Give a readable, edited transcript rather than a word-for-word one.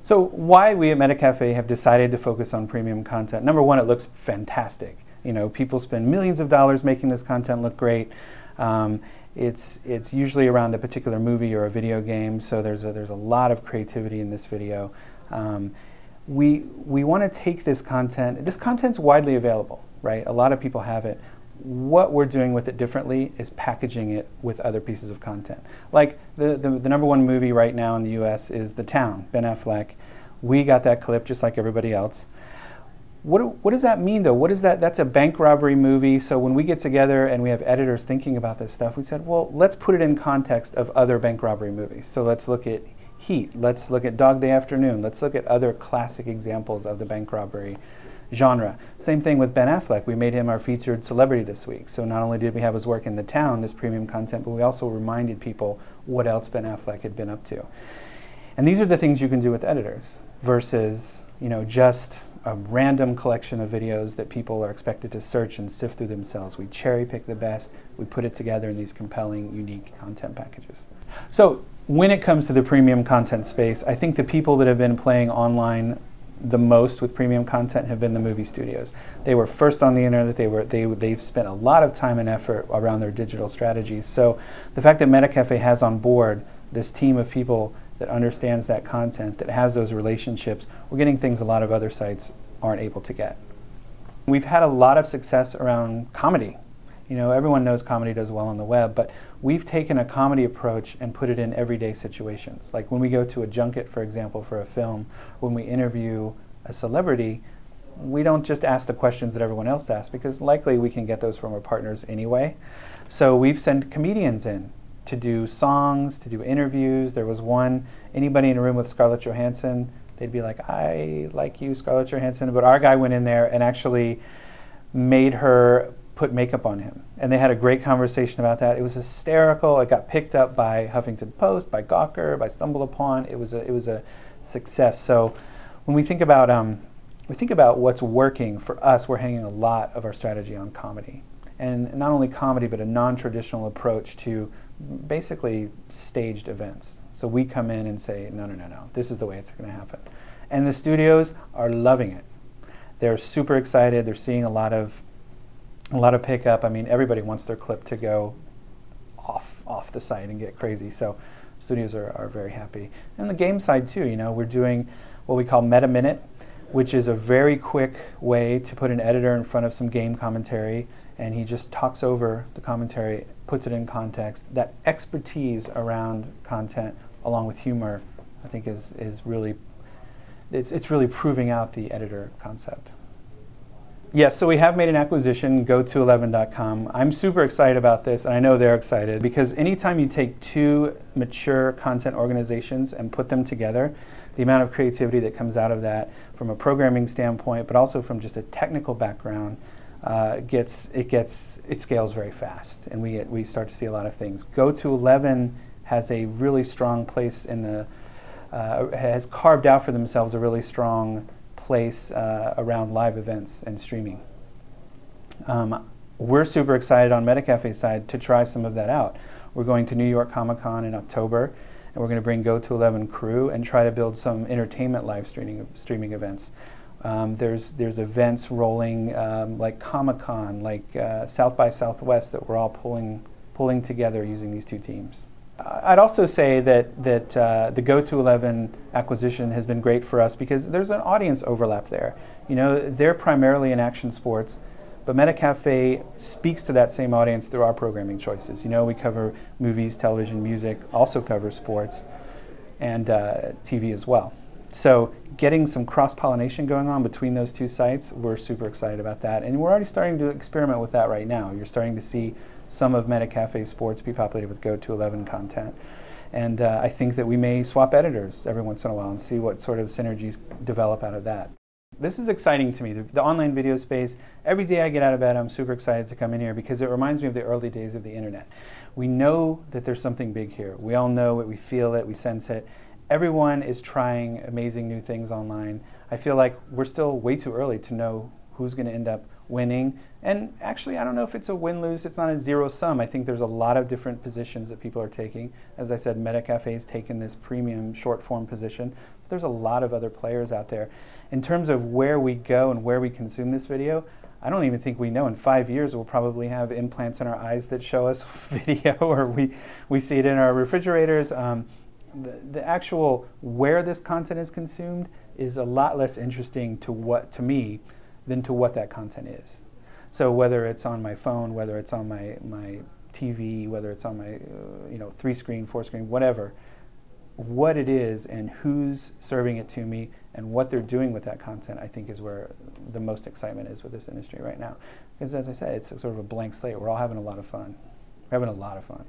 So why we at Metacafe have decided to focus on premium content. Number one, it looks fantastic. You know, people spend millions of dollars making this content look great. It's usually around a particular movie or a video game, so there's a lot of creativity in this video. We want to take this content. This content's widely available, right? A lot of people have it. What we're doing with it differently is packaging it with other pieces of content. Like the number one movie right now in the US is The Town, Ben Affleck. We got that clip just like everybody else. What does that mean though? What is that? That's a bank robbery movie. So when we get together and we have editors thinking about this stuff, we said, well, let's put it in context of other bank robbery movies. So let's look at Heat. Let's look at Dog Day Afternoon. Let's look at other classic examples of the bank robbery genre. Same thing with Ben Affleck. We made him our featured celebrity this week. So not only did we have his work in The Town, this premium content, but we also reminded people what else Ben Affleck had been up to. And these are the things you can do with editors versus, you know, just a random collection of videos that people are expected to search and sift through themselves. We cherry pick the best, we put it together in these compelling, unique content packages. So when it comes to the premium content space, I think the people that have been playing online the most with premium content have been the movie studios. They were first on the internet. They've spent a lot of time and effort around their digital strategies. So the fact that Metacafe has on board this team of people that understands that content, that has those relationships, we're getting things a lot of other sites aren't able to get. We've had a lot of success around comedy. You know, everyone knows comedy does well on the web, but we've taken a comedy approach and put it in everyday situations. Like when we go to a junket, for example, for a film, when we interview a celebrity, we don't just ask the questions that everyone else asks, because likely we can get those from our partners anyway. So we've sent comedians in to do songs, to do interviews. There was one, anybody in a room with Scarlett Johansson, they'd be like, I like you, Scarlett Johansson, but our guy went in there and actually made her put makeup on him. And they had a great conversation about that. It was hysterical. It got picked up by Huffington Post, by Gawker, by StumbleUpon. It was a success. So when we think about what's working for us, we're hanging a lot of our strategy on comedy. And not only comedy, but a non-traditional approach to basically staged events. So we come in and say, no, this is the way it's going to happen. And the studios are loving it. They're super excited. They're seeing a lot of pickup. I mean, everybody wants their clip to go off the site and get crazy. So studios are very happy. And the game side too, you know, we're doing what we call Meta Minute, which is a very quick way to put an editor in front of some game commentary, and he just talks over the commentary, puts it in context. That expertise around content, along with humor, I think is really, it's really proving out the editor concept. Yes, so we have made an acquisition, go211.com. I'm super excited about this, and I know they're excited, because anytime you take two mature content organizations and put them together, the amount of creativity that comes out of that from a programming standpoint, but also from just a technical background, it scales very fast, and we start to see a lot of things. Go211 has a really strong place in the, has carved out for themselves a really strong place around live events and streaming. We're super excited on Metacafe's side to try some of that out. We're going to New York Comic Con in October, and we're going to bring Go211 crew and try to build some entertainment live streaming events. There's events rolling like Comic Con, like South by Southwest, that we're all pulling together using these two teams. I'd also say that the Go211 acquisition has been great for us because there's an audience overlap there. You know, they're primarily in action sports, but Metacafe speaks to that same audience through our programming choices. You know, we cover movies, television, music, also cover sports, and TV as well. So getting some cross-pollination going on between those two sites, we're super excited about that. And we're already starting to experiment with that right now. You're starting to see some of Metacafe sports be populated with Go211 content. And I think that we may swap editors every once in a while and see what sort of synergies develop out of that. This is exciting to me, the online video space. Every day I get out of bed, I'm super excited to come in here because it reminds me of the early days of the internet. We know that there's something big here. We all know it, we feel it, we sense it. Everyone is trying amazing new things online. I feel like we're still way too early to know who's going to end up winning. And actually, I don't know if it's a win-lose. It's not a zero-sum. I think there's a lot of different positions that people are taking. As I said, Metacafe has taken this premium short-form position. there's a lot of other players out there. In terms of where we go and where we consume this video, I don't even think we know. In 5 years, we'll probably have implants in our eyes that show us video, or we see it in our refrigerators. The actual where this content is consumed is a lot less interesting to me than to what that content is. So whether it's on my phone, whether it's on my TV, whether it's on my 3-screen, 4-screen, whatever, what it is and who's serving it to me and what they're doing with that content, I think is where the most excitement is with this industry right now. Because as I said, it's sort of a blank slate. We're all having a lot of fun. We're having a lot of fun.